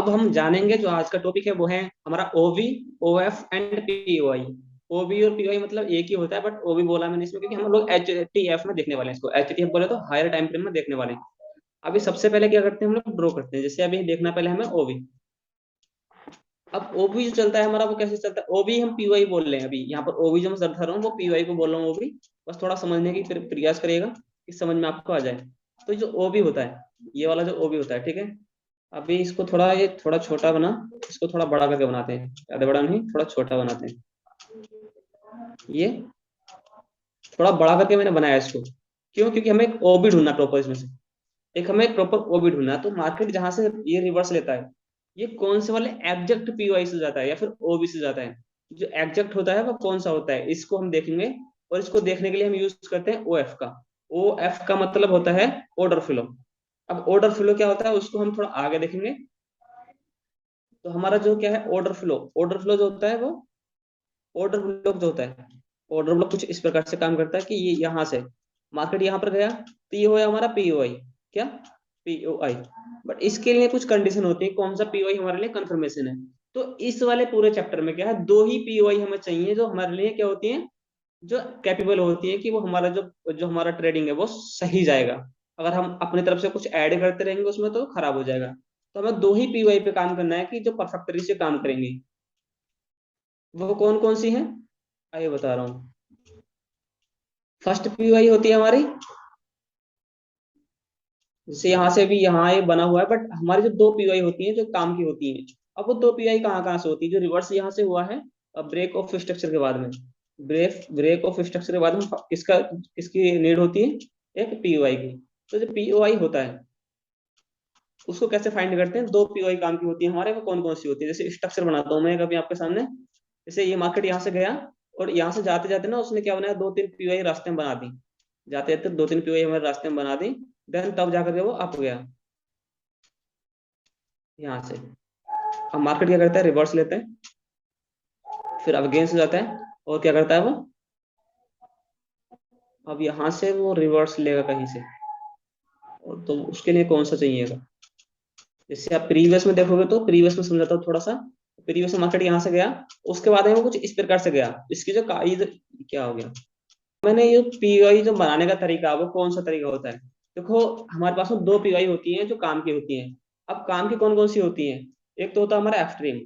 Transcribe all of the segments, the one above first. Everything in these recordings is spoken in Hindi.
अब हम जानेंगे जो आज का टॉपिक है वो है हमारा ओवी, ओएफ एंड पीओआई। ओवी और पीओआई मतलब एक ही होता है, बट ओवी बोला मैंने इसमें क्योंकि हम लोग एच टी एफ में देखने वाले हैं इसको। एच टी एफ बोले तो हायर टाइम फ्रेम में देखने वाले हैं। अभी सबसे पहले क्या करते हैं, हम लोग ड्रॉ करते हैं। जैसे अभी देखना पहले हमें ओवी। अब ओबी जो चलता है हमारा वो कैसे चलता है, ओबी हम पीवाई बोल रहे हैं। अभी यहाँ पर ओबी जो मैं दर्शा रहा हूँ वो पीवाई को बोल रहा हूँ ओबी। बस थोड़ा समझने की फिर प्रयास करिएगा कि समझ में आपको आ जाए। तो जो ओबी होता है, ये वाला जो ओबी होता है, ठीक है। अभी इसको थोड़ा, ये थोड़ा छोटा बना, इसको थोड़ा बड़ा करके बनाते हैं। ज्यादा बड़ा नहीं, थोड़ा छोटा बनाते हैं। ये थोड़ा बड़ा करके मैंने बनाया इसको। क्यों? क्योंकि हमें एक ओबी ढूंढना प्रॉपर इसमें से। एक हमें प्रॉपर ओबी ढूंढना है। तो मार्केट जहां से ये रिवर्स लेता है, ये कौन से वाले एग्जैक्ट पीओआई से जाता है या फिर ओबी से जाता है। जो एग्जैक्ट होता है वो कौन सा होता है, इसको हम देखेंगे। और इसको देखने के लिए हम यूज करते हैं ओएफ का। ओएफ का मतलब होता है ऑर्डर फ्लो। अब ऑर्डर फ्लो क्या होता है उसको हम थोड़ा आगे देखेंगे। तो हमारा जो क्या है, ऑर्डर फ्लो जो होता है वो, ऑर्डर ब्लॉक जो होता है, ऑर्डर ब्लॉक कुछ इस प्रकार से काम करता है कि ये यहाँ से मार्केट यहाँ पर गया तो ये हुआ हमारा पीओआई। क्या? पीओआई। बट इसके लिए कुछ कंडीशन होती है, कौन सा पीओआई हमारे लिए कंफर्मेशन है। तो इस वाले पूरे चैप्टर में क्या है, दो ही पीओआई हमें चाहिए जो हमारे लिए क्या होती है, जो कैपेबल होती है कि वो हमारा जो जो हमारा ट्रेडिंग है वो सही जाएगा। अगर हम अपनी तरफ से कुछ ऐड करते रहेंगे उसमें तो खराब हो जाएगा। तो हमें दो ही पीओआई पे काम करना है कि जो परफेक्ट तरीके से काम करेंगे। वो कौन कौन सी है, आइए बता रहा हूँ। फर्स्ट पीओआई होती है हमारी, जैसे यहाँ से भी यहाँ ये बना हुआ है, बट हमारी जो दो पीओआई होती हैं जो काम की होती हैं। अब वो दो पीओआई कहाँ कहाँ से होती है, जो रिवर्स यहाँ से हुआ है ब्रेक ऑफ स्ट्रक्चर के बाद में। ब्रेक ऑफ स्ट्रक्चर के बाद में किसका, किसकी नीड होती है, एक पीओआई की। तो जो पीओआई होता है उसको कैसे फाइंड करते हैं, दो पीओआई काम की होती है हमारे, वो कौन कौन सी होती है। जैसे स्ट्रक्चर बनाता हूँ मैं कभी आपके सामने। जैसे ये मार्केट यहाँ से गया और यहाँ से जाते जाते ना उसने क्या बनाया, दो तीन पीओआई रास्ते में बना दी। जाते जाते दो तीन पीओआई हमारे रास्ते में बना दी। देन तब जाकर के वो अप गया यहाँ से। अब मार्केट क्या करता है, रिवर्स लेता है, फिर अब अगेंस्ट जाता है और क्या करता है वो, अब यहाँ से वो रिवर्स लेगा कहीं से। और तो उसके लिए कौन सा चाहिएगा, जैसे आप प्रीवियस में देखोगे तो प्रीवियस में समझाता हूँ थोड़ा सा। प्रीवियस में मार्केट यहाँ से गया, उसके बाद में वो कुछ इस प्रकार से गया। इसकी जो क्या हो गया, मैंने ये पीआई जो बनाने का तरीका वो कौन सा तरीका होता है। देखो हमारे पास में दो पीआई होती हैं जो काम की होती हैं। अब काम की कौन कौन सी होती हैं, एक तो होता है हमारा एक्सट्रीम।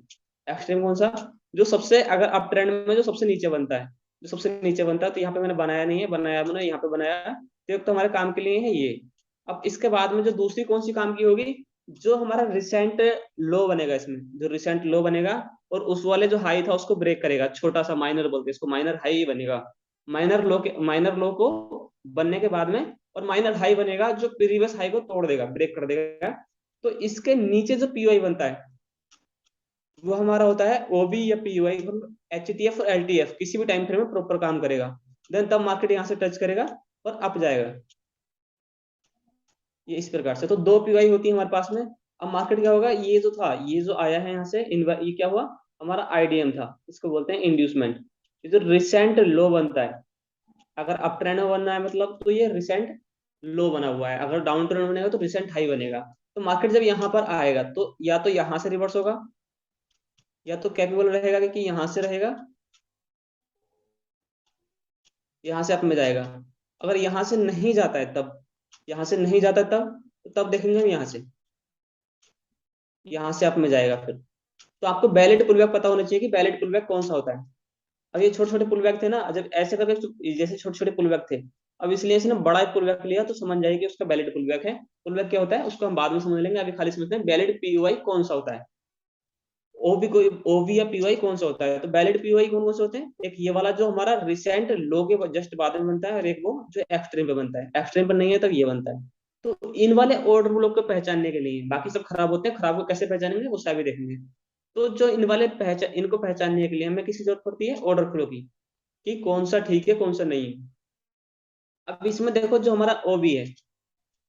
एक्सट्रीम कौन सा, जो सबसे अगर अप ट्रेंड में जो सबसे नीचे बनता है, जो सबसे नीचे बनता है। तो यहाँ पे मैंने बनाया नहीं है, बनाया मैंने यहाँ पे बनाया। तो एक तो हमारे काम के लिए है ये। अब इसके बाद में जो दूसरी कौन सी काम की होगी, जो हमारा रिसेंट लो बनेगा, इसमें जो रिसेंट लो बनेगा और उस वाले जो हाई था उसको ब्रेक करेगा, छोटा सा माइनर बोलते हैं इसको, माइनर हाई बनेगा। माइनर लो को बनने के बाद में और माइनर हाई बनेगा जो प्रीवियस हाई को तोड़ देगा, ब्रेक कर देगा। तो इसके नीचे जो पीओआई बनता है वो हमारा होता है ओबी या पीओआई। एचटीएफ और एलटीएफ किसी भी टाइम फ्रेम में प्रॉपर काम करेगा। देन तब मार्केट यहाँ से टच करेगा और अप जाएगा। ये इस प्रकार से तो दो पीओआई होती है हमारे पास में। अब मार्केट क्या होगा, ये जो था, ये जो आया है यहाँ से ये क्या हुआ, हमारा आईडीएम था, इसको बोलते हैं इंड्यूसमेंट। ये जो रिसेंट लो बनता है, अगर अप ट्रेंड में बनना है मतलब तो ये रिसेंट लो बना हुआ है, अगर डाउन ट्रेंड बनेगा तो रिसेंट हाई बनेगा। तो मार्केट जब यहाँ पर आएगा तो या तो यहाँ से रिवर्स होगा, या तो कैपेबल रहेगा कि यहाँ से रहेगा, यहाँ से अप में जाएगा। अगर यहाँ से नहीं जाता है तब, यहाँ से नहीं जाता तब देखेंगे हम यहाँ से अप में जाएगा फिर। तो आपको बैलेट पुलबैक पता होना चाहिए कि बैलेट पुलबैक कौन सा होता है। अब ये छोटे छोटे पुलबैक थे ना, जब ऐसे करके जैसे छोटे छोटे पुलबैक थे, अब इसलिए इसने बड़ा एक पुलबैक लिया तो समझ जाएगी उसका बैलेट पुलबैक है। पुलबैक क्या होता है उसको हम बाद में समझ लेंगे, अभी खाली समझते हैं बैलेट पीओआई कौन सा होता है। ओबी कोई ओबी या पीओआई कौन सा होता है, तो बैलेट पीओआई कौन कौन से होते हैं, एक ये वाला जो हमारा रिसेंट लो के जस्ट बाद में बनता है, और एक वो जो एक्सट्रीम पे बनता है। एक्सट्रीम पर नहीं है तब ये बनता है। तो इन वाले ऑर्डर ब्लॉक को पहचानने के लिए, बाकी सब खराब होते हैं, खराब को कैसे पहचानेंगे वो भी देखेंगे। तो जो इन वाले इनको पहचानने के लिए हमें किसी जरूरत पड़ती है, ऑर्डर फ्लो की, कि कौन सा ठीक है कौन सा नहीं। अब इसमें देखो जो हमारा ओबी है,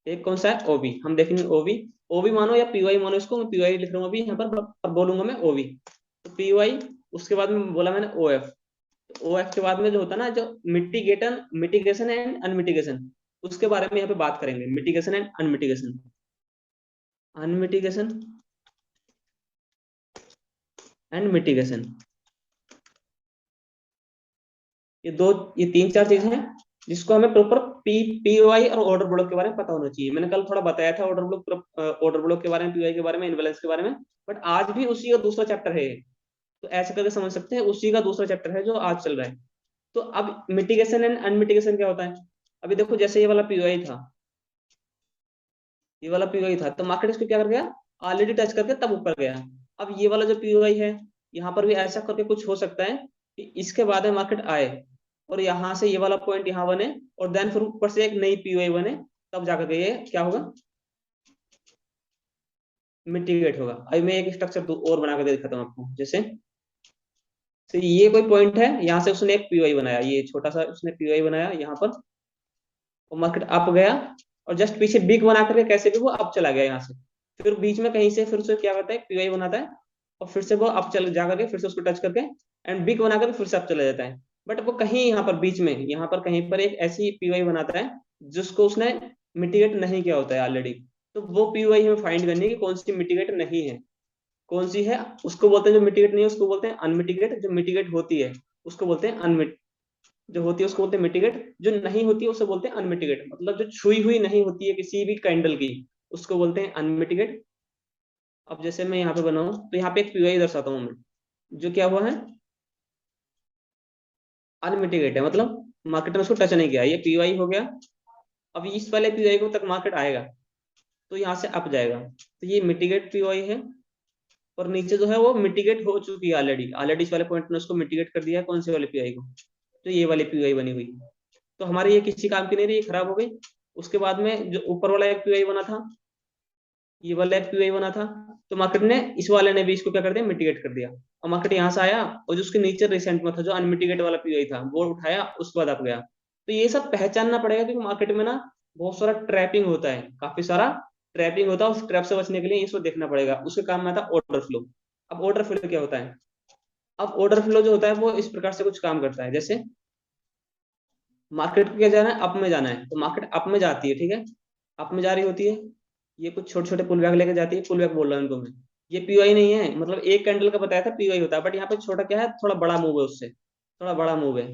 एक कौन सा है ओबी, हम देखेंगे ओबी। ओबी मानो या पीवाई मानो, इसको मैं पीवाई लिख रहा हूँ अभी यहाँ पर बोलूंगा मैं ओबी। तो पीवाई, उसके बाद में बोला मैंने ओएफ। ओएफ के बाद में जो होता है ना, जो मिटिगेशन एंड अनमिटिगेशन, उसके बारे में यहाँ पे बात करेंगे। Mitigation and unmitigation. Unmitigation and mitigation. ये तीन चार चीजें हैं जिसको हमें प्रॉपर पीओआई और ऑर्डर ब्लॉक के बारे में पता होना चाहिए। मैंने कल थोड़ा बताया था ऑर्डर ब्लॉक के बारे में, पीओआई के बारे में, इनवैलेंस के बारे में, बट आज भी उसी का दूसरा चैप्टर है। तो ऐसे करके समझ सकते हैं, उसी का दूसरा चैप्टर है जो आज चल रहा है। तो अब मिटिगेशन एंड अनमिटिगेशन क्या होता है? अभी देखो, जैसे ये वाला पीओआई था, ये वाला पीओआई था, तो मार्केट इसको क्या कर गया, ऑलरेडी टच करके तब ऊपर गया। अब ये वाला जो पीओआई है, यहाँ पर भी ऐसा करके कुछ हो सकता है कि इसके बाद में मार्केट आए और यहाँ से ये वाला पॉइंट यहाँ बने और देन फिर ऊपर से एक नई पीओआई बने, तब जाकर के ये क्या होगा, मिटिगेट होगा। अभी मैं एक स्ट्रक्चर और बना कर दिखाता हूँ आपको। जैसे तो ये कोई पॉइंट है, यहाँ से उसने एक पीओआई बनाया, ये छोटा सा उसने पीओआई बनाया यहाँ पर, और मार्केट अप गया, और जस्ट पीछे बिग बना करके कैसे भी वो अप चला गया यहाँ से। फिर बीच में कहीं से फिर से क्या करता है, पीओआई बनाता है, और फिर से वो अप चल जा करके फिर से उसको टच करके एंड बिग बना करके फिर से अप चला जाता है। बट वो कहीं यहाँ पर बीच में, यहाँ पर कहीं पर एक ऐसी पीओआई बनाता है जिसको उसने मिटिगेट नहीं किया होता है ऑलरेडी। तो वो पीओआई हमें फाइंड करनी है कि कौन सी मिटिगेट नहीं है, कौन सी है। उसको बोलते हैं, जो मिटिगेट नहीं है उसको बोलते हैं अनमिटिगेट, जो मिटिगेट होती है उसको बोलते हैं अनमिट, जो होती है उसको बोलते हैं मिटिगेट, जो नहीं होती है उसे बोलते हैं अनमिटिगेट, मतलब जो छुई हुई नहीं होती है किसी भी कैंडल की, उसको बोलते हैं अनमिटिगेट। अब जैसे मैं यहाँ पे बनाऊं तो यहाँ पे एक पीओआई दर्शाता हूँ मैं, जो क्या हुआ है, अनमिटिगेट है, मतलब मार्केट ने उसको टच नहीं किया, ये पीओआई हो गया। अब इस वाले पीओआई को तक मार्केट आएगा तो यहाँ से अप जाएगा, तो ये मिटिगेट पीओआई है। और नीचे जो है वो मिटिगेट हो चुकी है ऑलरेडी, ऑलरेडी इस वाले पॉइंट ने उसको मिटिगेट कर दिया है, कौन से वाले पीओआई को, तो ये वाली पीओआई बनी हुई। तो हमारे ये किसी काम की नहीं रही, ये खराब हो गई। उसके बाद में जो ऊपर वाला एक पीओआई बना था, ये वाला एक पीओआई बना था, तो मार्केट ने इस वाले ने भी इसको क्या कर दिया, मिटिगेट कर दिया। और मार्केट यहाँ से आया और जो उसके नीचे रिसेंट में था जो अनमिटिगेट वाला पीओआई था वो उठाया, उसके बाद आप गया। तो ये सब पहचानना पड़ेगा, क्योंकि मार्केट में ना बहुत सारा ट्रैपिंग होता है, काफी सारा ट्रैपिंग होता है। उस ट्रैप से बचने के लिए इसको देखना पड़ेगा। उसके काम में आता ऑर्डर फ्लो। अब ऑर्डर फ्लो क्या होता है? अब ऑर्डर फ्लो जो होता है वो इस प्रकार से कुछ काम करता है। जैसे मार्केट को क्या जाना है, अप में जाना है, तो मार्केट अप में जाती है, ठीक है, अप में जा रही होती है। ये कुछ छोटे छोटे पुल बैक लेके जाती है, पुल बैक बोल रहा हूँ इनको मैं। ये पीओआई नहीं है, मतलब एक कैंडल का बताया था पीओआई होता है, बट यहाँ पे छोटा क्या है, थोड़ा बड़ा मूव है, उससे थोड़ा बड़ा मूव है।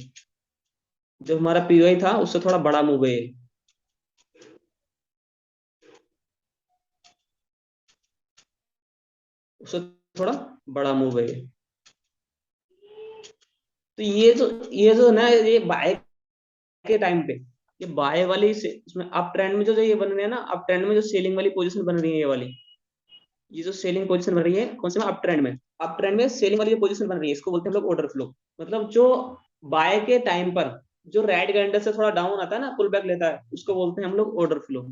जो हमारा पीओआई था उससे थोड़ा बड़ा मूव है ये, उससे थोड़ा बड़ा मूव है ये। तो ये जो ना, ये बाय के टाइम पे, ये बाय वाली से इसमें अप ट्रेंड में जो ये बन रही है ना, अप ट्रेंड में जो सेलिंग वाली पोजीशन बन रही है, ये वाली, ये जो सेलिंग पोजीशन बन रही है कौन से में, अप ट्रेंड में, अप ट्रेंड में सेलिंग वाली जो पोजीशन बन रही है इसको बोलते हैं हम लोग ऑर्डर फ्लो। मतलब जो बाय के टाइम पर जो रेड कैंडल से थोड़ा डाउन आता है ना, पुल बैक लेता है, उसको बोलते हैं हम लोग ऑर्डर फ्लो।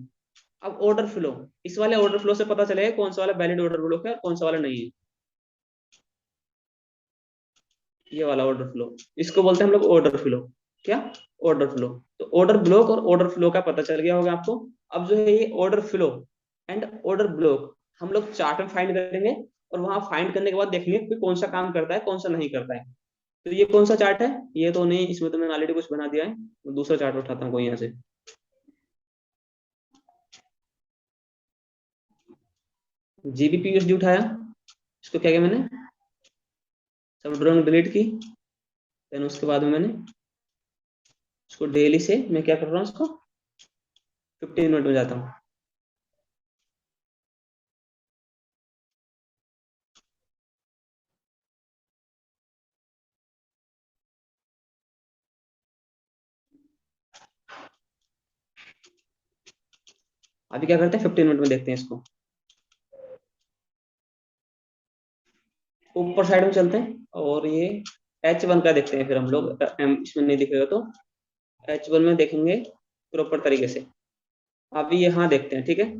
अब ऑर्डर फ्लो, इस वाले ऑर्डर फ्लो से पता चलेगा कौन सा वाला वैलिड ऑर्डर फ्लो है और कौन सा वाला नहीं है। ये वाला ऑर्डर फ्लो, इसको बोलते हैं हम लोग ऑर्डर फ्लो। क्या? Order flow. तो ऑर्डर ब्लॉक और ऑर्डर फ्लो का पता चल गया होगा आपको। अब जो है ये order flow and order block हम लोग चार्ट में फाइंड करेंगे, और वहां फाइंड करने के बाद देखेंगे कि कौन सा काम करता है कौन सा नहीं करता है। तो ये कौन सा चार्ट है? ये तो नहीं, इसमें तो मैंने ऑलरेडी कुछ बना दिया है। तो दूसरा चार्ट उठाता हूँ कोई यहाँ से। जीबीपीयूएसडी उठाया, इसको क्या किया मैंने, सब ड्राइंग डिलीट की। देन उसके बाद में मैंने उसको डेली से मैं क्या कर रहा हूँ, उसको 15 मिनट में जाता हूँ। अभी क्या करते हैं, 15 मिनट में देखते हैं इसको। ऊपर साइड में चलते हैं और ये H1 का देखते हैं फिर हम लोग, इसमें नहीं दिखेगा तो H1 में देखेंगे प्रॉपर तरीके से। अभी यहाँ देखते हैं, ठीक है।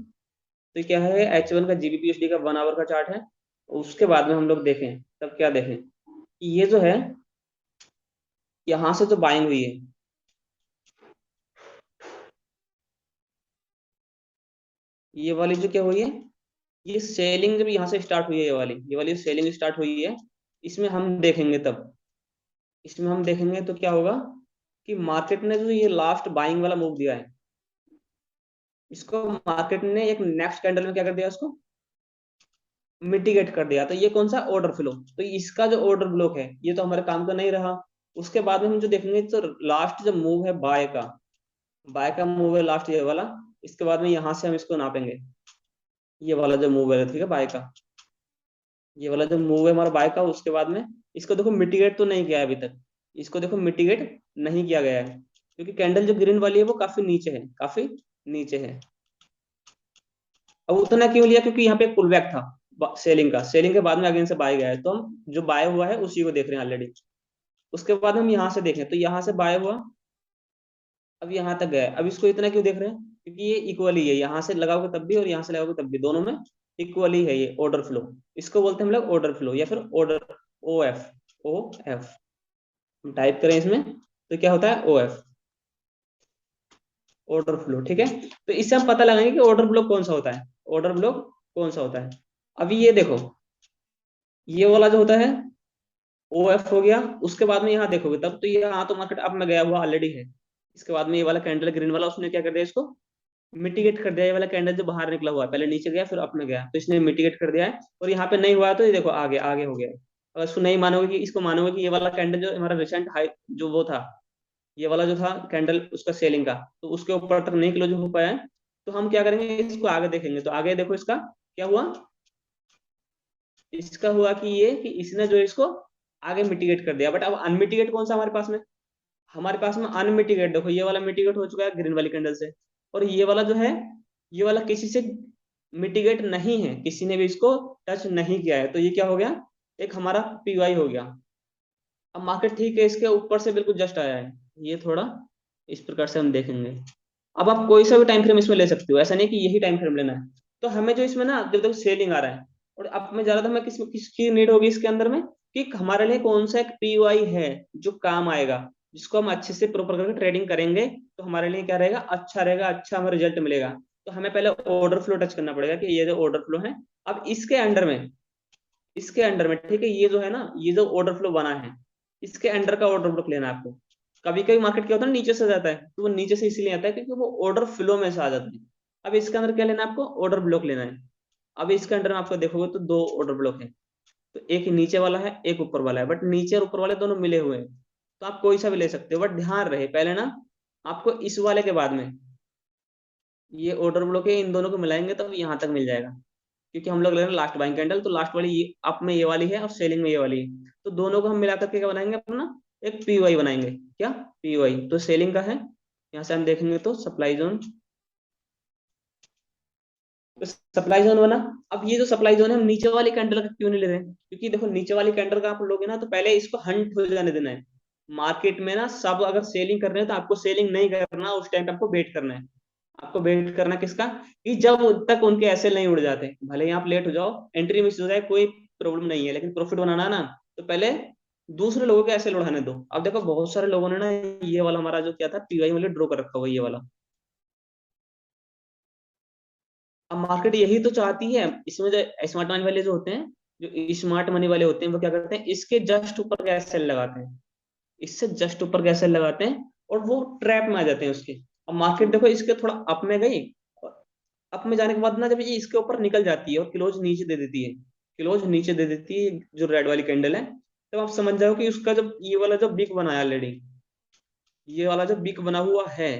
तो क्या है, H1 का जीबीपीएसडी का 1 आवर का चार्ट है। उसके बाद में हम लोग देखें, तब क्या देखें, ये जो है यहाँ से जो बाइंग हुई है, ये वाली जो क्या हुई है, ये सेलिंग जब यहाँ से स्टार्ट हुई है, ये वाली सेलिंग स्टार्ट हुई है, इसमें हम देखेंगे तब, इसमें हम देखेंगे तो क्या होगा कि मार्केट ने जो ये लास्ट बाइंग वाला मूव दिया है, इसको मार्केट ने एक नेक्स्ट कैंडल में क्या कर दिया उसको, मिटिगेट कर दिया, तो ये कौन सा ऑर्डर फ्लो, तो इसका जो ऑर्डर ब्लॉक है ये तो हमारे काम का नहीं रहा। उसके बाद में हम जो देखेंगे तो लास्ट जो मूव है बाय का मूव है लास्ट ये वाला। इसके बाद में यहाँ से हम इसको नापेंगे, ये वाला जो मूव है, ठीक है, बाय का, ये वाला जो मूव है हमारा बाय का। उसके बाद में इसको देखो मिटिगेट तो नहीं किया है अभी तक, इसको देखो मिटिगेट नहीं किया गया है, क्योंकि कैंडल जो ग्रीन वाली है वो काफी नीचे है, काफी नीचे है। अब उतना क्यों लिया, क्योंकि यहाँ पे पुल बैक था सेलिंग का, सेलिंग के बाद में अगेन से बाय गया है, तो हम जो बाय हुआ है उसी को देख रहे हैं ऑलरेडी। उसके बाद हम यहाँ से देखें तो यहाँ से बाय हुआ, अब यहाँ तक गया है। अब इसको इतना क्यों देख रहे हैं, क्योंकि ये इक्वली है, यहाँ से लगाओगे तब भी और यहाँ से लगाओगे तब भी, दोनों में इक्वली है ये ऑर्डर फ्लो। इसको बोलते हैं हम लोग ऑर्डर फ्लो या फिर ऑर्डर, ओ एफ हम टाइप करें इसमें तो क्या होता है, ओ एफ, ऑर्डर फ्लो, ठीक है। तो इससे हम पता लगाएंगे कि ऑर्डर ब्लॉक कौन सा होता है, ऑर्डर ब्लॉक कौन सा होता है। अभी ये देखो, ये वाला जो होता है ओ एफ हो गया। उसके बाद में यहाँ देखोगे तब तो ये यहाँ तो मार्केट अब में गया हुआ ऑलरेडी है। इसके बाद में ये वाला कैंडल ग्रीन वाला उसने क्या कर दिया, इसको मिटिगेट कर दिया। ये वाला कैंडल जो बाहर निकला हुआ है, पहले नीचे गया फिर अप में गया, तो इसने मिटिगेट कर दिया है। और यहाँ पे नहीं हुआ तो ये देखो आगे आगे हो गया है। अगर इसको नहीं मानोगे, कि इसको मानोगे कि ये वाला कैंडल जो हमारा रिसेंट हाई जो वो था, ये वाला जो था कैंडल उसका सेलिंग का, तो उसके ऊपर तक नहीं क्लोज हो पाया है, तो हम क्या करेंगे, इसको आगे देखेंगे। तो आगे देखो इसका क्या हुआ, इसका हुआ कि ये कि इसने जो इसको आगे मिटिगेट कर दिया। बट अब अनमिटिगेट कौन सा हमारे पास में, हमारे पास में अनमिटिगेट देखो ये वाला मिटिगेट हो चुका है ग्रीन वाली कैंडल से। और ये वाला जो है, ये वाला किसी से मिटिगेट नहीं है, किसी ने भी इसको टच नहीं किया है, तो ये क्या हो गया, एक हमारा पीवाई हो गया। अब मार्केट ठीक है, इसके ऊपर से बिल्कुल जस्ट आया है, ये थोड़ा इस प्रकार से हम देखेंगे। अब आप कोई सा भी टाइम फ्रेम इसमें ले सकते हो, ऐसा नहीं कि यही टाइम फ्रेम लेना है। तो हमें जो इसमें ना जब तक सेलिंग आ रहा है, और अब में ज्यादा हमें किसकी नीड होगी इसके अंदर में, कि हमारे लिए कौन सा एक पीवाई है जो काम आएगा, जिसको हम अच्छे से प्रॉपर करके ट्रेडिंग करेंगे, तो हमारे लिए क्या रहेगा, अच्छा रहेगा, अच्छा हमें रिजल्ट मिलेगा। तो हमें पहले ऑर्डर फ्लो टच करना पड़ेगा कि ये जो ऑर्डर फ्लो है, अब इसके अंडर में ठीक है, ये जो है ना, ये जो ऑर्डर फ्लो बना है, इसके अंडर का ऑर्डर फ्लो लेना है आपको। कभी कभी मार्केट क्या होता है नीचे से आ जाता है, तो वो नीचे से इसलिए आता है क्योंकि वो ऑर्डर फ्लो में से आ जाता है। अब इसके अंदर क्या लेना है आपको, ऑर्डर ब्लॉक लेना है। अब इसके अंडर में आपको देखोगे तो दो ऑर्डर ब्लॉक है, तो एक नीचे वाला है एक ऊपर वाला है, बट नीचे और ऊपर वाले दोनों मिले हुए हैं। तो आप कोई सा भी ले सकते हो, बट ध्यान रहे पहले ना, आपको इस वाले के बाद में ये ऑर्डर ब्लॉक है, इन दोनों को मिलाएंगे तब यहाँ तक मिल जाएगा। क्योंकि हम लोग ले रहे हैं लास्ट बाइंग कैंडल, तो लास्ट वाली ये अप में ये वाली है और सेलिंग में ये वाली है, तो दोनों को हम मिला करके क्या बनाएंगे अपना, एक पीवाई बनाएंगे। क्या, पीवाई तो सेलिंग का है। यहाँ से हम देखेंगे तो सप्लाई जोन, तो सप्लाई जोन बना। अब ये जो सप्लाई जोन है, हम नीचे वाली कैंडल का क्यों नहीं ले रहे हैं, क्योंकि देखो नीचे वाली कैंडल का आप लोगे ना, तो पहले इसको हंट हो जाने देना है। मार्केट में ना सब अगर सेलिंग कर रहे हैं तो आपको सेलिंग नहीं करना, उस टाइम पे आपको वेट करना है। आपको वेट करना किसका, कि जब तक उनके एसएल नहीं उड़ जाते, भले ही आप लेट हो जाओ, एंट्री मिस हो जाए, कोई प्रॉब्लम नहीं है, लेकिन प्रॉफिट बनाना है ना, तो पहले दूसरे लोगों के एसएल उड़ाने दो। अब देखो बहुत सारे लोगों ने ना ये वाला हमारा जो क्या था पीवाई वाले ड्रॉ कर रखा हुआ ये वाला। अब मार्केट यही तो चाहती है, इसमें जो स्मार्ट मनी वाले जो होते हैं, जो स्मार्ट मनी वाले होते हैं, वो क्या करते हैं, इसके जस्ट ऊपर गैस सेल लगाते हैं, इससे जस्ट ऊपर गैस सेल लगाते हैं, और वो ट्रैप में आ जाते हैं उसके। अब मार्केट देखो इसके थोड़ा अप में गई, और अप में जाने के बाद ना जब ये इसके ऊपर निकल जाती है और क्लोज नीचे दे देती है, क्लोज नीचे दे देती है जो रेड वाली कैंडल है, तब आप समझ जाओ कि उसका जब ये वाला जो बिग बनाया ऑलरेडी, ये वाला जो बिग बना हुआ है,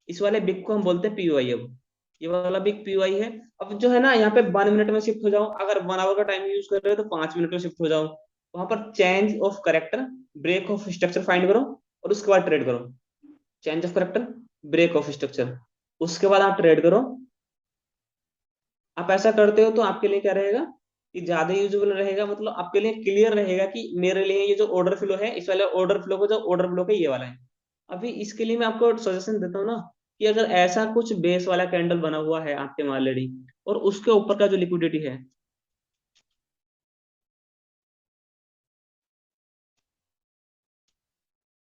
इस वाले बिग को हम बोलते हैं पीओआई। अब ये वाला बिग पीओआई है। अब जो है ना यहाँ पे 1 मिनट में शिफ्ट हो जाओ, अगर 1 आवर का टाइम यूज कर रहे हो तो 5 मिनट में शिफ्ट हो जाओ। वहां पर change of character, break of structure find करो, और उसके बाद ट्रेड करो। Change of character, break of structure, उसके बाद आप ट्रेड करो। आप ऐसा करते हो तो आपके लिए क्या रहेगा, कि ज्यादा यूजेबल रहेगा, मतलब आपके लिए क्लियर रहेगा कि मेरे लिए ये जो ऑर्डर फ्लो है, इस वाले ऑर्डर फ्लो को जो ऑर्डर फ्लो है ये वाला है। अभी इसके लिए मैं आपको सजेशन देता हूँ ना, कि अगर ऐसा कुछ बेस वाला कैंडल बना हुआ है आपके में ऑलरेडी, और उसके ऊपर का जो लिक्विडिटी है,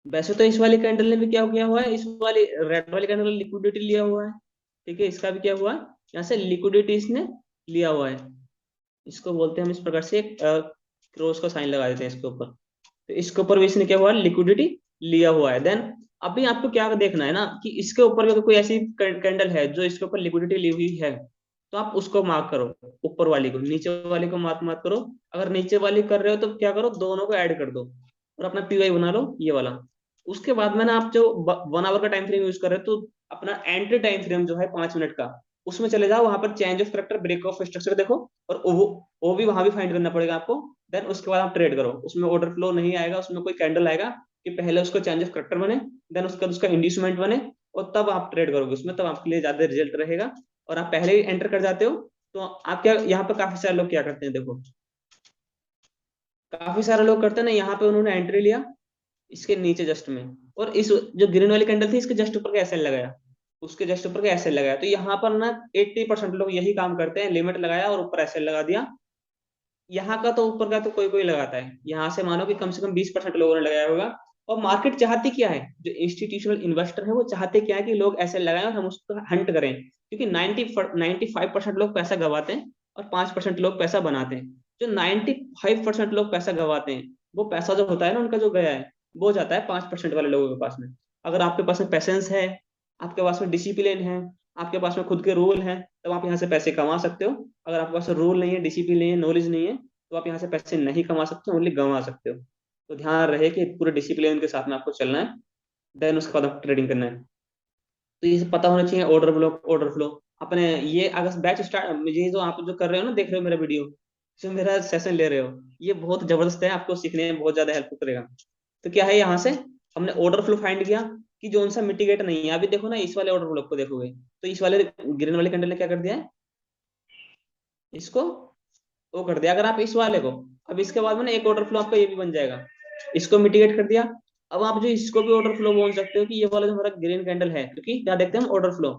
वैसे तो इस वाली कैंडल ने भी क्या किया हुआ है, इस वाली रेड वाली कैंडल ने लिक्विडिटी लिया हुआ है, ठीक है, इसका भी क्या हुआ है, यहाँ से लिक्विडिटी इसने लिया हुआ है। इसको बोलते हैं हम इस प्रकार से एक क्रॉस का साइन लगा देते हैं इसके ऊपर। तो इसके ऊपर भी इसने क्या हुआ, लिक्विडिटी लिया हुआ है। देन अभी आपको क्या देखना है ना, कि इसके ऊपर भी अगर कोई ऐसी कैंडल है जो इसके ऊपर लिक्विडिटी ली हुई है, तो आप उसको मार्क करो, ऊपर वाली को, नीचे वाली को मार्क मत करो। अगर नीचे वाली कर रहे हो तो क्या करो, दोनों को ऐड कर दो और अपना पीवाई बना लो ये वाला। उसके बाद में ना आप जो 1 आवर का टाइम फ्रेम यूज कर रहे हो, तो अपना एंट्री टाइम फ्रेम जो है 5 मिनट का, उसमें चले जाओ, वहां पर change of character, break of structure देखो, और वो भी वहां भी फाइंड करना पड़ेगा आपको। देन उसके बाद आप ट्रेड करो, उसमें ऑर्डर फ्लो नहीं आएगा, उसमें कोई कैंडल आएगा कि पहले उसको चेंज ऑफ करेक्टर बने, देन उसका उसका इंड्यूसमेंट बने, और तब आप ट्रेड करोगे उसमें, तब आपके लिए ज्यादा रिजल्ट रहेगा। और आप पहले ही एंटर कर जाते हो, तो आप क्या, यहाँ पे काफी सारे लोग क्या करते हैं देखो, काफी सारे लोग करते हैं ना, यहाँ पे उन्होंने एंट्री लिया इसके नीचे जस्ट में, और इस जो ग्रीन वाली कैंडल थी इसके जस्ट ऊपर का एसएल लगाया, उसके जस्ट ऊपर का एसएल लगाया, तो यहाँ पर ना 80% लोग यही काम करते हैं, लिमिट लगाया और ऊपर एसएल लगा दिया। यहाँ का तो ऊपर का तो कोई कोई लगाता है, यहाँ से मानो कि कम से कम 20% लोगों ने लगाया होगा। और मार्केट चाहती क्या है, जो इंस्टीट्यूशनल इन्वेस्टर है वो चाहते क्या है कि लोग ऐसे लगाएं और हम उसको हंट करें, क्योंकि 95% लोग पैसा गवाते हैं और 5% लोग पैसा बनाते हैं। जो 95% लोग पैसा गवाते हैं, वो पैसा जो होता है ना उनका जो गया है, वो जाता है 5% वाले लोगों के पास में। अगर आपके पास में पैसेंस है, आपके पास में डिसिप्लिन है, आपके पास में खुद के रूल हैं, तब आप यहाँ से पैसे कमा सकते हो। अगर आपके पास रूल नहीं है, डिसिप्लिन नहीं है, नॉलेज नहीं है, तो आप यहाँ से पैसे नहीं कमा सकते, ओनली गंवा सकते हो। तो ध्यान रहे कि पूरे डिसिप्लिन के साथ में आपको चलना है, देन उसके बाद आपको ट्रेडिंग करना है। तो ये सब पता होना चाहिए, ऑर्डर फ्लो, ऑर्डर फ्लो अपने। ये अगर बैच स्टार्ट, ये जो आप जो कर रहे हो ना, देख रहे हो मेरा वीडियो, जो मेरा सेशन ले रहे हो, ये बहुत जबरदस्त है, आपको सीखने में बहुत ज्यादा हेल्प करेगा। तो क्या है, यहाँ से हमने ऑर्डर फ्लो फाइंड किया कि जो उनसा मिटिगेट नहीं है। अभी देखो ना, इस वाले ऑर्डर फ्लो को देखोगे, तो इस वाले ग्रीन वाले कैंडल ने क्या कर दिया है, इसको वो कर दिया। अगर आप इस वाले को, अब इसके बाद में ना एक ऑर्डर फ्लो आपका ये भी बन जाएगा, इसको मिटिगेट कर दिया। अब आप जो इसको भी ऑर्डर फ्लो बोल सकते हो कि ये वाला जो हमारा ग्रीन कैंडल है, क्योंकि क्या देखते हैं हम, ऑर्डर फ्लो,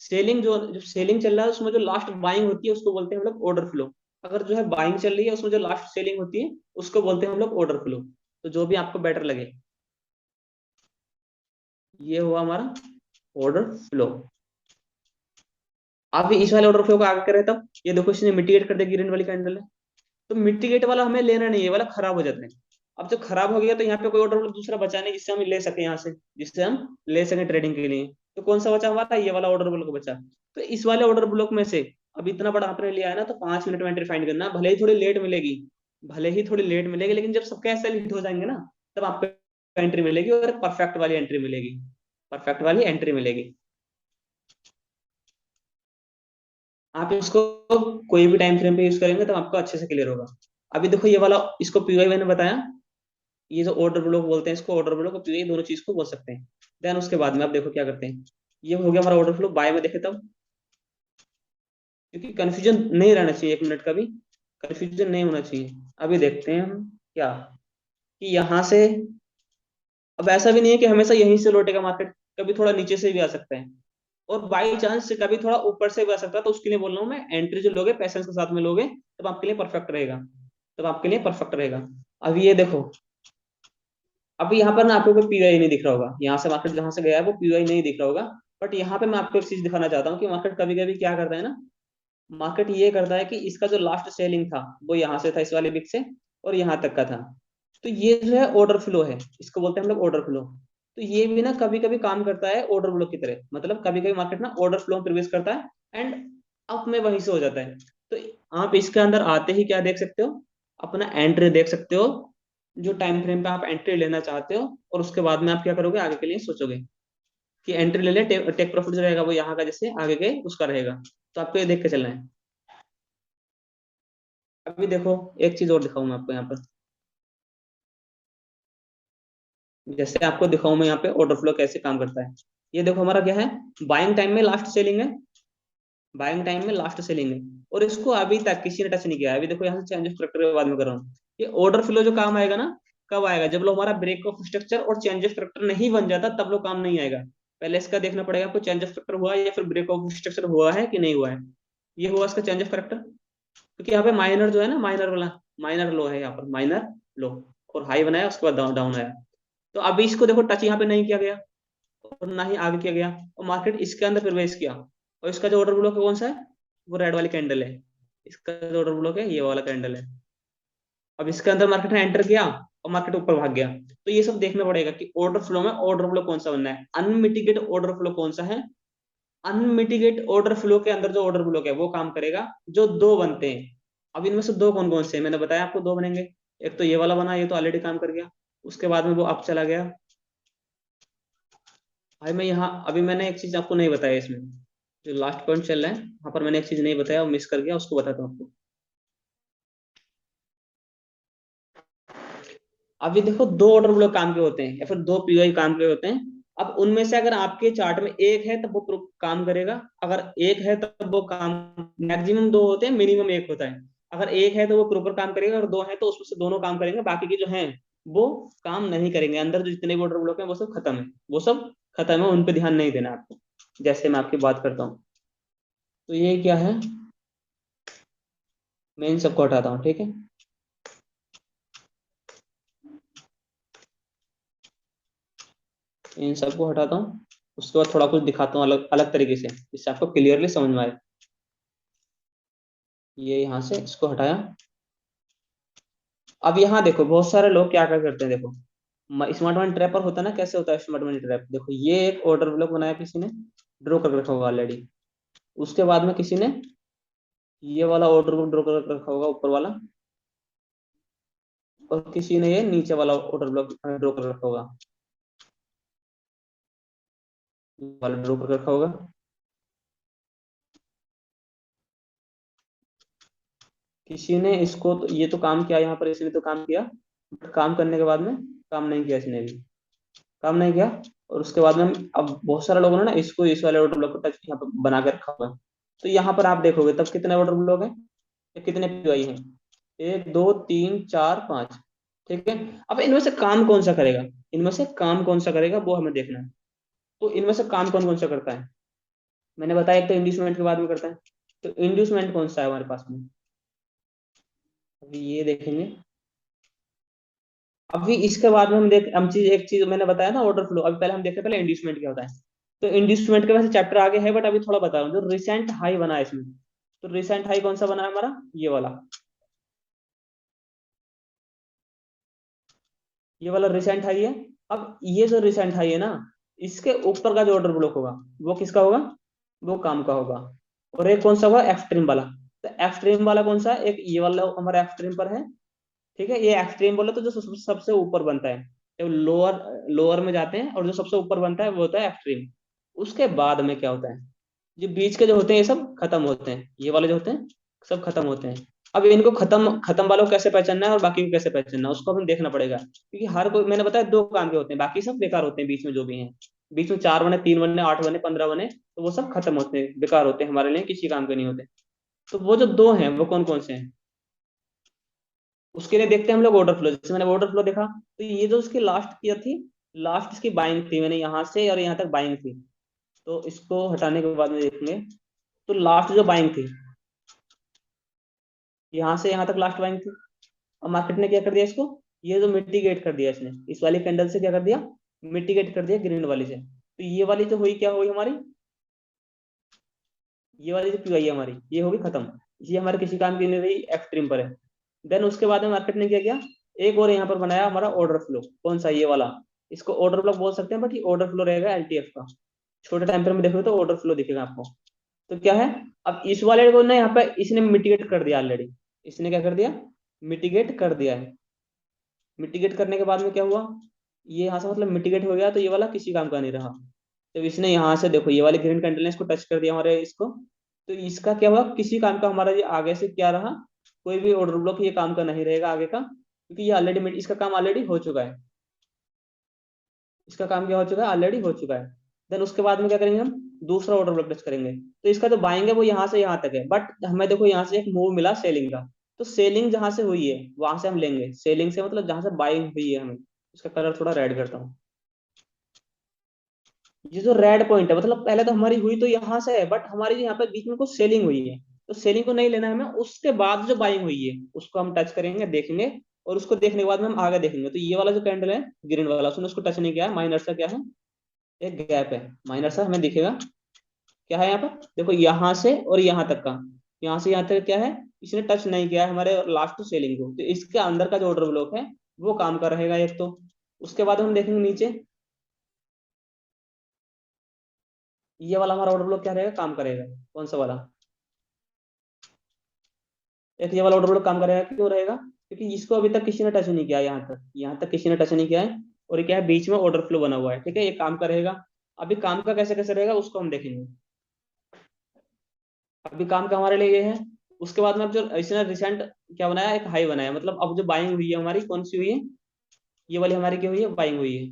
सेलिंग, जो जो सेलिंग चल रहा है उसमें जो लास्ट बाइंग होती है उसको बोलते हैं हम लोग ऑर्डर फ्लो। अगर जो है बाइंग चल रही है उसमें जो लास्ट सेलिंग होती है उसको बोलते हैं हम लोग ऑर्डर फ्लो। तो जो भी आपको बेटर लगे, ये हुआ हमारा ऑर्डर फ्लो। आप भी इस वाले ऑर्डर फ्लो को आगे करें, तब ये देखो इसने मिटिगेट कर दिया, ग्रीन वाली कैंडल है। तो मिट्टीगेट वाला हमें लेना नहीं है, वाला खराब हो जाता है। अब जब खराब हो गया तो यहाँ पे कोई ऑर्डर दूसरा बचा नहीं जिससे हम ले सके, यहाँ से जिससे हम ले सके ट्रेडिंग के लिए। तो कौन सा बचा हमारा, ये वाला ऑर्डर ब्लॉक बचा। तो इस वाले ऑर्डर ब्लॉक में से अब इतना बड़ा आपने लिया है ना, तो 5 मिनट में एंट्री फाइंड करना, भले ही थोड़ी लेट मिलेगी, भले ही थोड़ी लेट मिलेगी, लेकिन जब सबके ऐसे हिट हो जाएंगे ना, तब आपको एंट्री मिलेगी, और परफेक्ट वाली एंट्री मिलेगी, परफेक्ट वाली एंट्री मिलेगी। आप इसको कोई भी टाइम फ्रेम पे यूज करेंगे तो आपको अच्छे से क्लियर होगा। अभी देखो ये वाला, इसको पीवाई मैंने बताया, ये जो ऑर्डर ब्लॉक बोलते हैं इसको, ऑर्डर ब्लॉक और पीवाई दोनों चीज को बोल सकते हैं। देन उसके बाद में आप देखो क्या करते हैं, ये हो गया हमारा ऑर्डर फ्लो, बाय में देखे तब, क्योंकि कंफ्यूजन नहीं रहना चाहिए, 1 मिनट का भी कंफ्यूजन नहीं होना चाहिए। अभी देखते हैं हम क्या, कि यहाँ से, अब ऐसा भी नहीं है कि हमेशा यहीं से लौटेगा मार्केट, कभी थोड़ा नीचे से भी आ सकता है, और बाई चांस से कभी थोड़ा ऊपर से भी आ सकता है। तो उसके लिए बोल रहा हूँ मैं, एंट्री जो लोगे पैसेंस के साथ में लोगे, तब आपके लिए परफेक्ट रहेगा, तब आपके लिए परफेक्ट रहेगा। अब ये देखो, अब यहाँ पर ना आपको कोई पीवाई नहीं दिख रहा होगा, यहाँ से मार्केट जहां से गया है वो पीवाई नहीं दिख रहा होगा। बट यहाँ पे मैं आपको एक चीज दिखाना चाहता हूँ कि मार्केट कभी कभी क्या करता है ना, मार्केट ये करता है कि इसका जो लास्ट सेलिंग था वो यहाँ से था, इस वाले बिक से, और यहाँ तक का था। तो ये जो है ऑर्डर फ्लो है, इसको बोलते हैं हम लोग ऑर्डर फ्लो। तो ये भी ना कभी कभी काम करता है ऑर्डर फ्लो की तरह, मतलब कभी कभी मार्केट ना ऑर्डर फ्लो में प्रवेश करता है, एंड अप में वहीं से हो जाता है। तो आप इसके अंदर आते ही क्या देख सकते हो, अपना एंट्री देख सकते हो, जो टाइम फ्रेम पे आप एंट्री लेना चाहते हो, और उसके बाद में आप क्या करोगे, आगे के लिए सोचोगे कि एंट्री ले ले, टेक प्रॉफिट जो रहेगा वो यहाँ का जैसे आगे के उसका रहेगा। तो आपको ये देख के चलना है। अभी देखो, एक चीज और दिखाऊं मैं आपको यहाँ पर, जैसे आपको दिखाऊं मैं यहाँ पे ऑर्डर फ्लो कैसे काम करता है। ये देखो हमारा क्या है, बाइंग टाइम में लास्ट सेलिंग है, बाइंग टाइम में लास्ट सेलिंग है, और इसको अभी तक किसी ने टच नहीं किया है। अभी देखो यहाँ से चेंज ऑफ करेक्टर बाद में कर रहा हूँ। ये ऑर्डर फ्लो जो काम आएगा ना, कब आएगा, जब लोग हमारा ब्रेक ऑफ स्ट्रक्चर और चेंज ऑफ करेक्टर नहीं बन जाता, तब लोग काम नहीं आएगा। पहले इसका देखना पड़ेगा आपको, चेंज ऑफ करेक्टर हुआ है या फिर ब्रेक ऑफ स्ट्रक्चर हुआ है कि नहीं हुआ है। ये हुआ इसका चेंज ऑफ करेक्टर, क्योंकि यहाँ पे माइनर जो है ना, माइनर वाला, माइनर लो है यहाँ पर, माइनर लो, और हाई बनाया उसके बाद डाउन डाउन आया। तो अभी इसको देखो, टच यहाँ पे नहीं किया गया और ना ही आगे किया गया, और मार्केट इसके अंदर प्रवेश किया, और इसका जो ऑर्डर ब्लॉक है कौन सा है, वो रेड वाली कैंडल है, इसका जो ऑर्डर ब्लॉक है ये वाला कैंडल है। अब इसके अंदर मार्केट ने एंटर किया और मार्केट ऊपर भाग गया। तो ये सब देखना पड़ेगा कि ऑर्डर फ्लो में ऑर्डर फ्लो कौन सा बनना है, अनमिटिगेट ऑर्डर फ्लो कौन सा है, अनमिटिगेट ऑर्डर फ्लो के अंदर जो ऑर्डर ब्लॉक है वो काम करेगा जो दो बनते हैं। अब इनमें से दो कौन कौन से हैं? मैंने बताया आपको दो बनेंगे। एक तो ये वाला बना, ये तो ऑलरेडी काम कर गया। उसके बाद में वो अप चला गया। भाई मैं यहाँ अभी मैंने एक चीज आपको नहीं बताया इसमें, जो लास्ट पॉइंट चल रहा है वहां पर मैंने एक चीज नहीं बताया, वो मिस कर गया, उसको बताता हूँ आपको। अभी देखो दो ऑर्डर ब्लॉक काम के होते हैं या फिर दो पीओआई काम के होते हैं। अब उनमें से अगर आपके चार्ट में एक है तब वो काम करेगा, अगर एक है तब वो काम, मैक्सिमम दो होते हैं, मिनिमम एक होता है। अगर एक है तो वो प्रॉपर काम करेगा, अगर दो है तो उसमें से दोनों काम करेंगे, बाकी के जो हैं वो काम नहीं करेंगे। अंदर जो जितने भी ऑर्डर ब्लॉक हैं वो सब खत्म है, वो सब खत्म है, उन पे ध्यान नहीं देना आपको। जैसे मैं आपकी बात करता हूँ, तो ये क्या है, मैं इन सबको हटाता हूँ, ठीक है। इन सबको हटाता हूँ, उसके बाद थोड़ा कुछ दिखाता हूँ अलग अलग तरीके से, जिससे आपको क्लियरली समझ में आए। ये यहाँ से इसको हटाया। अब यहाँ देखो बहुत सारे लोग क्या क्या करते हैं, देखो स्मार्ट मनी ट्रैपर होता है ना, कैसे होता है स्मार्ट मनी ट्रैप, देखो ये एक ऑर्डर ब्लॉक बनाया किसी ने, ड्रॉ कर रखा होगा ऑलरेडी। उसके बाद में किसी ने ये वाला ऑर्डर ब्लॉक ड्रॉ कर रखा होगा ऊपर वाला, और किसी ने ये नीचे वाला ऑर्डर ब्लॉक ड्रॉ कर रखा होगा, वाला ड्रॉ कर रखा होगा। किसी ने इसको तो, ये तो काम किया यहाँ पर, इसने तो काम किया, बट काम करने के बाद में काम नहीं किया, इसने भी काम नहीं किया। और उसके बाद में अब बहुत सारे लोगों ने ना इसको इस वाले ऑर्डर ब्लॉक को टच यहाँ पर बना के रखा हुआ है। तो यहाँ पर आप देखोगे तब कितने ऑर्डर ब्लॉक है, ये कितने पीआई हैं, एक दो तीन चार पांच, ठीक है। अब इनमें से काम कौन सा करेगा, इनमें से काम कौन सा करेगा वो हमें देखना है। तो इनमें से काम कौन कौन सा करता है, मैंने बताया एक तो इंड्यूसमेंट के बाद में करता है। तो इंड्यूसमेंट कौन सा है हमारे पास में, अभी ये देखेंगे। अभी इसके बाद में हम चीज एक चीज मैंने बताया ना ऑर्डर फ्लो, अभी पहले हम देखते हैं पहले इंड्यूसमेंट क्या होता है। तो इंड्यूसमेंट के वैसे चैप्टर आगे है, बट अभी थोड़ा बता रहा हूँ। जो रिसेंट हाई बना है इसमें, तो रिसेंट हाई कौन सा बना है हमारा, ये वाला, ये वाला रिसेंट हाई है। अब ये जो रिसेंट हाई है ना, इसके ऊपर का जो ऑर्डर ब्लॉक होगा वो किसका होगा, वो काम का होगा। और एक कौन सा होगा, एक्सट्रीम वाला। तो एक्सट्रीम वाला कौन सा है, एक ये वाला हमारा एक्सट्रीम पर है, ठीक है। ये एक्सट्रीम बोले तो जो सबसे ऊपर बनता है, जब लोअर लोअर में जाते हैं और जो सबसे ऊपर बनता है वो होता है एक्सट्रीम। उसके बाद में क्या होता है, जो बीच के जो होते हैं ये सब खत्म होते हैं, ये वाले जो होते हैं सब खत्म होते हैं। अब इनको खत्म खत्म वालों को कैसे पहचानना है और बाकी को कैसे पहचानना है, उसको हमें देखना पड़ेगा, क्योंकि हर कोई, मैंने बताया दो काम के होते हैं, बाकी सब बेकार होते हैं, बीच में जो भी हैं। बीच में चार बने, तीन बने, आठ बने, 15 बने, तो वो सब खत्म होते हैं, बेकार होते हैं, हमारे लिए किसी काम के नहीं होते। तो वो जो दो हैं वो कौन कौन से हैं, उसके लिए देखते हैं हम लोग ऑर्डर फ्लो। जैसे मैंने ऑर्डर फ्लो देखा, तो ये जो उसकी लास्ट किया थी, लास्ट इसकी बाइंग थी, मैंने यहाँ से और यहाँ तक बाइंग थी। तो इसको हटाने के बाद में देखेंगे, तो लास्ट जो बाइंग थी, यहाँ से यहाँ तक लास्ट बाइंग थी। अब मार्केट ने क्या कर दिया इसको, ये जो मिटिगेट कर दिया इसने, इस वाली कैंडल से क्या कर दिया, मिटिगेट कर दिया ग्रीन वाली से। तो ये वाली जो हुई क्या हुई हमारी, ये वाली जो पीआई है हमारी, ये होगी खत्म, ये हमारे किसी काम की नहीं रही, एक्सट्रीम पर है। देन उसके बाद में मार्केट ने क्या किया, एक और यहाँ पर बनाया हमारा ऑर्डर फ्लो, कौन सा, ये वाला। इसको ऑर्डर फ्लो बोल सकते हैं, बट ये ऑर्डर फ्लो रहेगा एलटीएफ का। छोटे टाइम पर में देखोगे तो ऑर्डर फ्लो दिखेगा आपको। तो क्या है, अब इस वाले को ना यहाँ पे इसने मिटिगेट कर दिया ऑलरेडी, इसने क्या कर दिया, मिटिगेट कर दिया है। मिटिगेट करने के बाद में क्या हुआ, ये यहाँ से मतलब मिटिगेट हो गया, तो ये वाला किसी काम का नहीं रहा। तो इसने यहाँ से देखो ये वाले ग्रीन कैंडल ने इसको टच कर दिया हमारे इसको, तो इसका क्या हुआ, किसी काम का हमारा ये आगे से क्या रहा, कोई भी ऑर्डर ब्लॉक ये काम का नहीं रहेगा आगे का, क्योंकि ये ऑलरेडी इसका काम ऑलरेडी हो चुका है, इसका काम क्या हो चुका है, ऑलरेडी हो चुका है। देन उसके बाद में क्या करेंगे हम, दूसरा ऑर्डर ब्लॉक टच करेंगे। तो इसका जो बाइंग है वो यहाँ से यहाँ तक है, बट हमें देखो यहाँ से एक मूव मिला सेलिंग का। तो सेलिंग जहां से हुई है वहां से हम लेंगे, सेलिंग से मतलब जहां से बाइंग हुई है हमें। इसका कलर थोड़ा रेड करता हूँ। ये जो रेड पॉइंट है, मतलब पहले तो हमारी हुई तो यहाँ से है, बट हमारी यहाँ पे बीच में कुछ सेलिंग हुई है, तो सेलिंग को नहीं लेना है हमें, उसके बाद जो बाइंग हुई है उसको हम टच करेंगे, देखेंगे। और उसको देखने के बाद में हम आगे देखेंगे, तो ये वाला जो कैंडल है ग्रीन वाला, उसने उसको टच नहीं किया है, माइनर सा क्या है, एक गैप है माइनर सा, हमें दिखेगा क्या है यहाँ पर, देखो यहाँ से और यहाँ तक का, यहाँ से यहाँ तक क्या है, इसने टच नहीं किया है हमारे लास्ट सेलिंग को। तो इसके अंदर का जो ऑर्डर ब्लॉक है वो काम कर रहेगा एक तो। उसके बाद हम देखेंगे नीचे, ये वाला हमारा ऑर्डर ब्लॉक क्या रहेगा, काम करेगा। कौन सा वाला, एक ये वाला ऑर्डर ब्लॉक काम करेगा, क्यों रहेगा, क्योंकि इसको अभी तक किसी ने टच नहीं किया, यहाँ तक किसी ने टच नहीं किया है। और ये क्या है, बीच में ऑर्डर फ्लो बना हुआ है, ठीक है, ये काम करेगा। अभी काम का कैसे कैसे रहेगा उसको हम देखेंगे। अभी काम का हमारे लिए ये है। उसके बाद में अब जो इसने रिसेंट क्या बनाया, एक हाई बनाया, मतलब अब जो बाइंग हुई है हमारी, कौन सी हुई है, ये वाली हमारी क्या हुई है, बाइंग हुई है।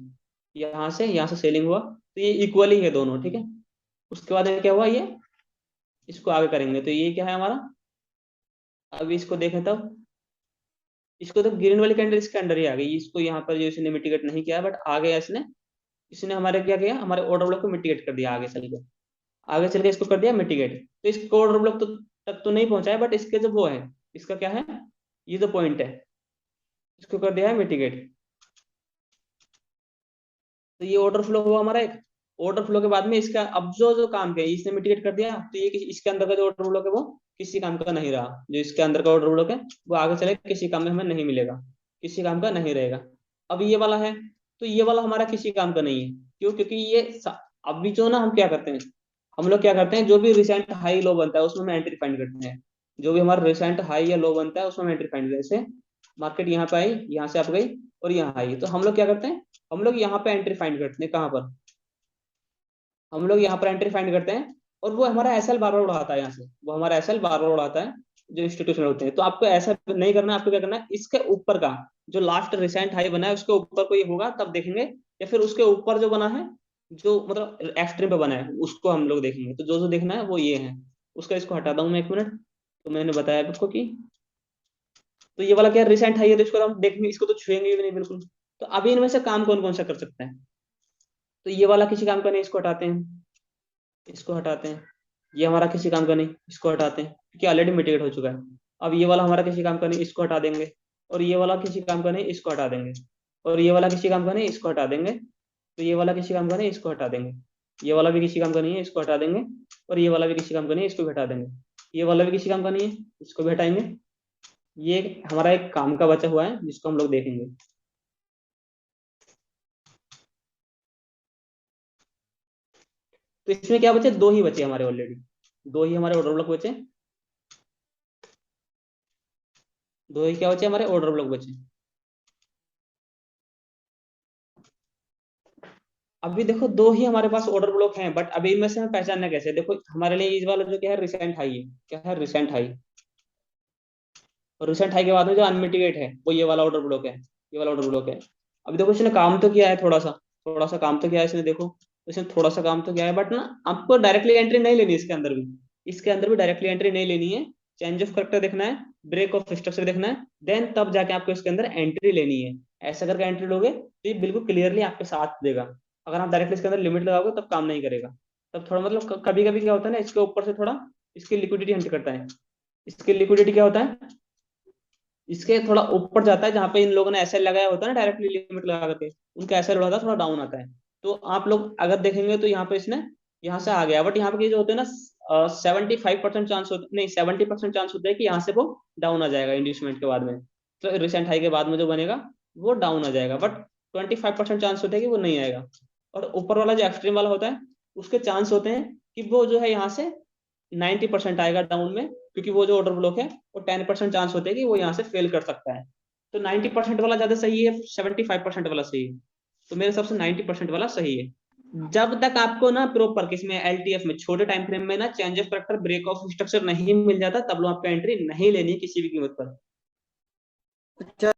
यहाँ से सेलिंग हुआ, तो ये इक्वली है दोनों, ठीक है। उसके बाद में क्या हुआ, ये इसको आगे करेंगे, तो ये क्या है हमारा, अभी इसको देखें तब, इसको तो ग्रीन वाली कैंडल इसके अंदर ही आ गई, इसको यहाँ पर जो इसने मिटिगेट नहीं किया, बट आ गया इसने। इसने हमारे क्या किया, हमारे ऑर्डर ब्लॉक को मिटिगेट कर दिया, आगे चल के इसको कर दिया मिटिगेट। तो इसको ऑर्डर ब्लॉक तो तक तो नहीं पहुंचा है, बट इसके जो वो है, इसका क्या है, ये जो पॉइंट है, इसको कर दिया है मिटिगेट। तो ये ऑर्डर फ्लो हुआ हमारा एक। ऑर्डर फ्लो के बाद में इसका अब जो जो काम किया इसने मिटिगेट कर दिया, तो ये इसके अंदर का जो ऑर्डर ब्लॉक है वो किसी काम का नहीं रहा, जो इसके अंदर का ऑर्डर ब्लॉक है वो आगे चले किसी काम में हमें नहीं मिलेगा, किसी काम का नहीं रहेगा। अब ये वाला है, तो ये वाला हमारा किसी काम का नहीं है, क्यों, क्योंकि अभी जो ना हम क्या करते हैं, हम लोग क्या करते हैं, जो भी रिसेंट हाई लो बनता है उसमें हम एंट्री फाइंड करते हैं। जो भी हमारा रिसेंट हाई या लो बनता है उसमें हम एंट्री फाइंड करते हैं। जैसे मार्केट यहाँ पे आई, यहाँ से आप गई और यहाँ आई, तो हम लोग क्या करते हैं, हम लोग यहाँ पे एंट्री फाइंड करते हैं, कहाँ पर, हम लोग यहाँ पर एंट्री फाइंड करते हैं। और वो हमारा एसएल बार बार उड़ाता है, यहाँ से वो हमारा एसएल बार बार उड़ाता है, जो इंस्टीट्यूशन होते हैं। तो आपको ऐसा नहीं करना है, आपको क्या करना है, इसके ऊपर का जो लास्ट रिसेंट हाई बना है उसके ऊपर कोई होगा तब देखेंगे, या फिर उसके ऊपर जो बना है, जो मतलब एक्सट्रीम पे बना है उसको हम लोग देखेंगे। तो जो जो देखना है वो ये है। उसका इसको हटाता हूँ मैं, एक मिनट। तो मैंने बताया आपको कि, तो ये वाला क्या रिसेंट हाई है, तो इसको हम देखेंगे, इसको तो छुएंगे भी नहीं बिल्कुल। तो अभी इनमें से काम कौन कौन सा कर सकते हैं, तो ये वाला किसी काम का नहीं, इसको हटाते हैं, इसको हटाते हैं। ये हमारा किसी काम का नहीं, इसको हटाते हैं क्योंकि ऑलरेडी मिटिगेट हो चुका है। अब ये वाला हमारा किसी काम का नहीं, इसको हटा देंगे। और ये वाला किसी काम का नहीं, इसको हटा देंगे। और ये वाला किसी काम का नहीं, इसको हटा देंगे। तो ये वाला किसी काम का नहीं, इसको हटा देंगे। ये वाला भी किसी काम का नहीं है, इसको हटा देंगे। और ये वाला भी किसी काम का नहीं है, इसको भी हटा देंगे। ये वाला भी किसी काम का नहीं है, इसको भी हटाएंगे। ये हमारा एक काम का बचा हुआ है जिसको हम लोग देखेंगे। तो इसमें क्या बचे, दो ही बचे हमारे ऑलरेडी, दो ही हमारे ऑर्डर ब्लॉक बचे। दो ही क्या बचे, हमारे ऑर्डर ब्लॉक बचे। अभी देखो दो ही हमारे पास ऑर्डर ब्लॉक हैं, बट अभी इनमें से हमें पहचानना कैसे, देखो हमारे लिए इस वाला जो क्या है, रिसेंट हाई है, क्या है, रिसेंट हाई। और रिसेंट हाई के बाद में जो अनमिटिगेट है वो ये वाला ऑर्डर ब्लॉक है, ये वाला ऑर्डर ब्लॉक है। अभी देखो इसने काम तो किया है, थोड़ा सा काम तो किया है इसने, देखो इसने थोड़ा सा काम तो किया है, बट ना आपको डायरेक्टली एंट्री नहीं लेनी इसके अंदर भी, इसके अंदर भी डायरेक्टली एंट्री नहीं लेनी है। चेंज ऑफ करेक्टर देखना है, ब्रेक ऑफ स्ट्रक्चर देखना है, देन तब जाके आपको इसके अंदर एंट्री लेनी है। ऐसा करके एंट्री लोगे तो ये बिल्कुल क्लियरली आपके साथ देगा। अगर आप डायरेक्टली इसके अंदर लिमिट लगाओगे तब काम नहीं करेगा। तब थोड़ा मतलब कभी कभी क्या होता है ना, इसके ऊपर से थोड़ा इसकी लिक्विडिटी हंट करता है। इसकी लिक्विडिटी क्या होता है, इसके थोड़ा ऊपर जाता है, जहां पे इन लोगों ने ऐसे लगाया होता है ना डायरेक्टली लिमिट लगा करके, उनका ऐसे उड़ाता है, थोड़ा डाउन आता है। तो आप लोग अगर देखेंगे तो यहाँ पे इसने यहाँ से आ गया, बट यहाँ पे जो होते हैं ना 75% चांस होते नहीं, 70% चांस होता है कि यहाँ से वो डाउन आ जाएगा इंड्यूसमेंट के बाद में। तो रिसेंट हाई के बाद में जो बनेगा वो डाउन आ जाएगा, बट 25% चांस होता है कि वो नहीं आएगा। और ऊपर वाला जो एक्सट्रीम वाला होता है उसके चांस होते हैं कि वो जो है यहाँ से 90% आएगा डाउन में, क्योंकि वो जो ऑर्डर ब्लॉक है वो 10% चांस होते हैं कि वो यहाँ से फेल कर सकता है। तो 90% वाला ज्यादा सही है, 75% वाला सही है। तो मेरे हिसाब से 90% वाला सही है। जब तक आपको ना प्रॉपर किसमें एलटीएफ में छोटे टाइम फ्रेम में ना change of character break of structure नहीं मिल जाता, तब लोग आपको एंट्री नहीं लेनी है किसी भी कीमत पर। अच्छा